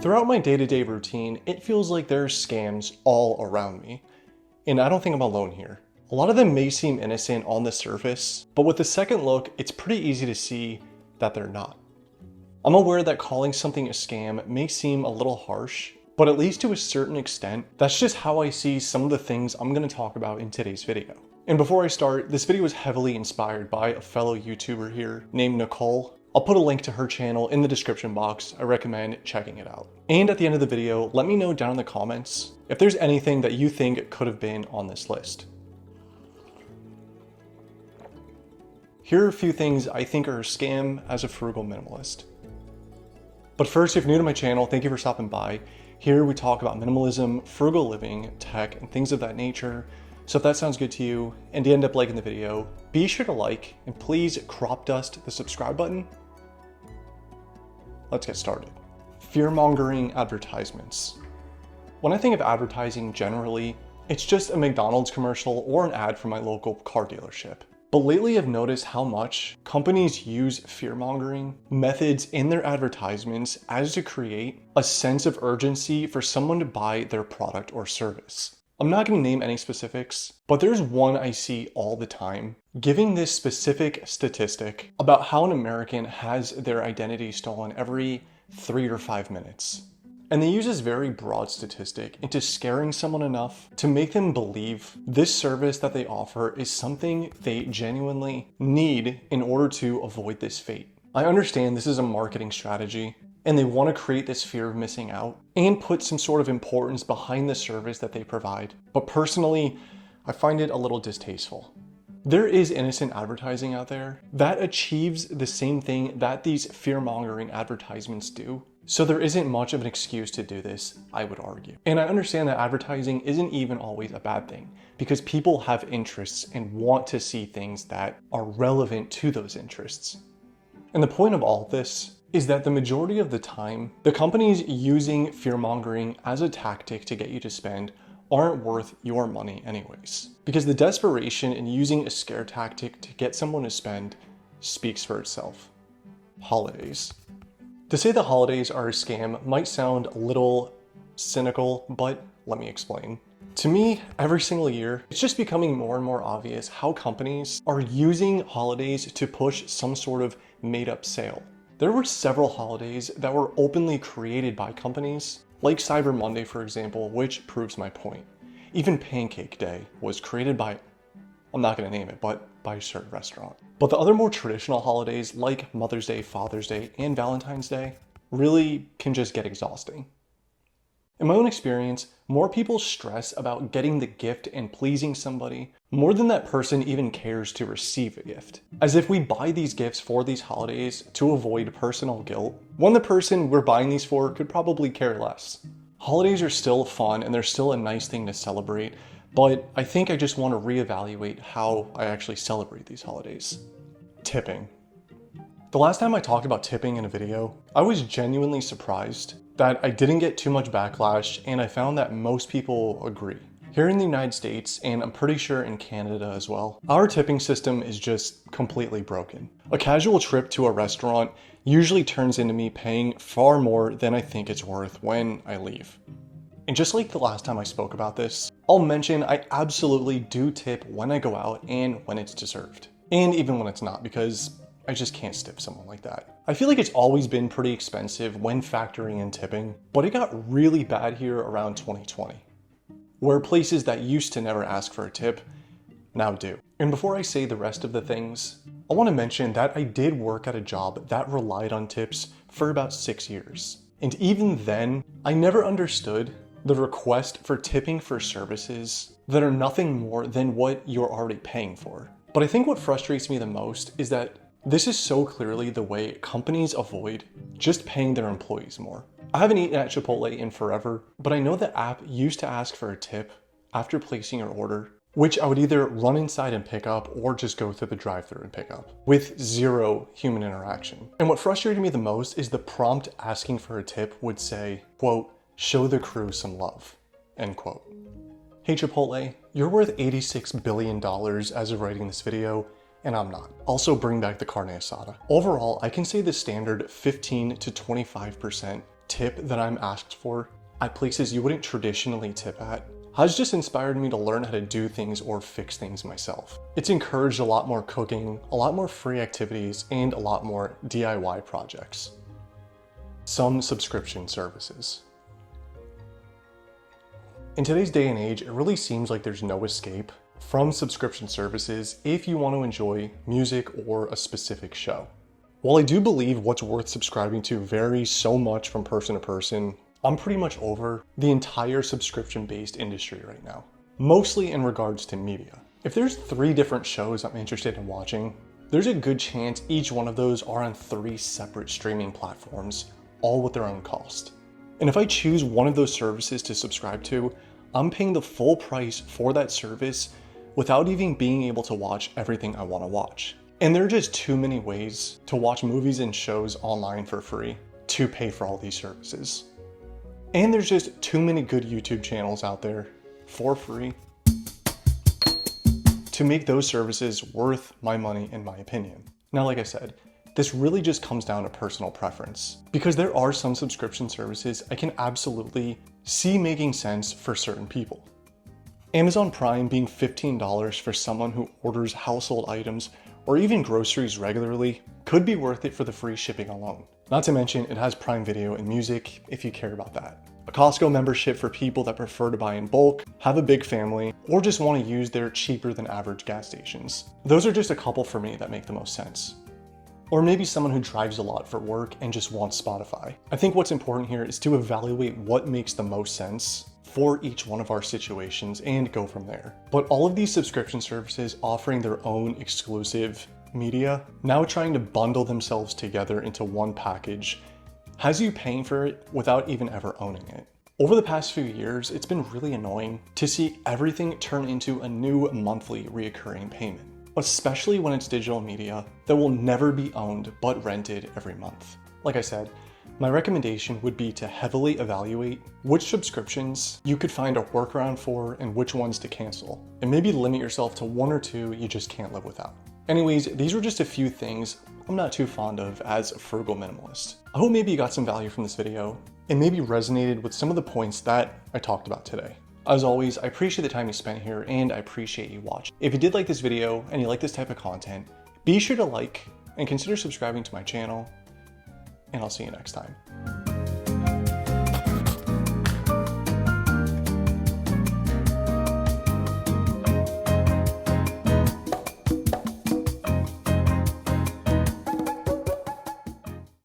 Throughout my day-to-day routine, it feels like there are scams all around me. And I don't think I'm alone here. A lot of them may seem innocent on the surface, but with a second look, it's pretty easy to see that they're not. I'm aware that calling something a scam may seem a little harsh, but at least to a certain extent, that's just how I see some of the things I'm going to talk about in today's video. And before I start, this video is heavily inspired by a fellow YouTuber here named Nicole. I'll put a link to her channel in the description box. I recommend checking it out. And at the end of the video, let me know down in the comments if there's anything that you think could have been on this list. Here are a few things I think are a scam as a frugal minimalist. But first, if you're new to my channel, thank you for stopping by. Here we talk about minimalism, frugal living, tech, and things of that nature. So if that sounds good to you and you end up liking the video, be sure to like and please crop dust the subscribe button. Let's get started. Fear-mongering advertisements. When I think of advertising generally, it's just a McDonald's commercial or an ad for my local car dealership. But lately I've noticed how much companies use fear-mongering methods in their advertisements as to create a sense of urgency for someone to buy their product or service. I'm not going to name any specifics, but there's one I see all the time, giving this specific statistic about how an American has their identity stolen every 3 or 5 minutes. And they use this very broad statistic into scaring someone enough to make them believe this service that they offer is something they genuinely need in order to avoid this fate. I understand this is a marketing strategy, and they want to create this fear of missing out and put some sort of importance behind the service that they provide. But personally, I find it a little distasteful. There is innocent advertising out there that achieves the same thing that these fear-mongering advertisements do. So there isn't much of an excuse to do this, I would argue. And I understand that advertising isn't even always a bad thing because people have interests and want to see things that are relevant to those interests. And the point of all of this is that the majority of the time, the companies using fear-mongering as a tactic to get you to spend aren't worth your money anyways. Because the desperation in using a scare tactic to get someone to spend speaks for itself. Holidays. To say the holidays are a scam might sound a little cynical, but let me explain. To me, every single year, it's just becoming more and more obvious how companies are using holidays to push some sort of made-up sale. There were several holidays that were openly created by companies, like Cyber Monday, for example, which proves my point. Even Pancake Day was created by, I'm not going to name it, but by a certain restaurant. But the other more traditional holidays, like Mother's Day, Father's Day, and Valentine's Day, really can just get exhausting. In my own experience, more people stress about getting the gift and pleasing somebody more than that person even cares to receive a gift. As if we buy these gifts for these holidays to avoid personal guilt, when the person we're buying these for could probably care less. Holidays are still fun and they're still a nice thing to celebrate, but I think I just want to reevaluate how I actually celebrate these holidays. Tipping. The last time I talked about tipping in a video, I was genuinely surprised that I didn't get too much backlash, and I found that most people agree. Here in the United States, and I'm pretty sure in Canada as well, our tipping system is just completely broken. A casual trip to a restaurant usually turns into me paying far more than I think it's worth when I leave. And just like the last time I spoke about this, I'll mention I absolutely do tip when I go out and when it's deserved. And even when it's not, because I just can't stiff someone like that. I feel like it's always been pretty expensive when factoring in tipping, but it got really bad here around 2020, where places that used to never ask for a tip now do. And before I say the rest of the things, I want to mention that I did work at a job that relied on tips for about 6 years. And even then, I never understood the request for tipping for services that are nothing more than what you're already paying for. But I think what frustrates me the most is that this is so clearly the way companies avoid just paying their employees more. I haven't eaten at Chipotle in forever, but I know the app used to ask for a tip after placing your order, which I would either run inside and pick up or just go through the drive-thru and pick up with zero human interaction. And what frustrated me the most is the prompt asking for a tip would say, quote, "Show the crew some love," end quote. Hey Chipotle, you're worth $86 billion as of writing this video, and I'm not. Also bring back the carne asada. Overall, I can say the standard 15 to 25% tip that I'm asked for at places you wouldn't traditionally tip at has just inspired me to learn how to do things or fix things myself. It's encouraged a lot more cooking, a lot more free activities, and a lot more DIY projects. Some subscription services. In today's day and age, it really seems like there's no escape from subscription services if you want to enjoy music or a specific show. While I do believe what's worth subscribing to varies so much from person to person, I'm pretty much over the entire subscription-based industry right now, mostly in regards to media. If there's 3 different shows I'm interested in watching, there's a good chance each one of those are on 3 separate streaming platforms, all with their own cost. And if I choose one of those services to subscribe to, I'm paying the full price for that service without even being able to watch everything I want to watch. And there are just too many ways to watch movies and shows online for free to pay for all these services. And there's just too many good YouTube channels out there for free to make those services worth my money, in my opinion. Now, like I said, this really just comes down to personal preference, because there are some subscription services I can absolutely see making sense for certain people. Amazon Prime being $15 for someone who orders household items or even groceries regularly could be worth it for the free shipping alone. Not to mention, it has Prime Video and music if you care about that. A Costco membership for people that prefer to buy in bulk, have a big family, or just want to use their cheaper than average gas stations. Those are just a couple for me that make the most sense. Or maybe someone who drives a lot for work and just wants Spotify. I think what's important here is to evaluate what makes the most sense for each one of our situations and go from there. But all of these subscription services offering their own exclusive media, now trying to bundle themselves together into one package, has you paying for it without even ever owning it. Over the past few years, it's been really annoying to see everything turn into a new monthly reoccurring payment, especially when it's digital media that will never be owned but rented every month. Like I said, my recommendation would be to heavily evaluate which subscriptions you could find a workaround for and which ones to cancel, and maybe limit yourself to 1 or 2 you just can't live without. Anyways, these were just a few things I'm not too fond of as a frugal minimalist. I hope maybe you got some value from this video and maybe resonated with some of the points that I talked about today. As always, I appreciate the time you spent here and I appreciate you watching. If you did like this video and you like this type of content, be sure to like and consider subscribing to my channel, and I'll see you next time.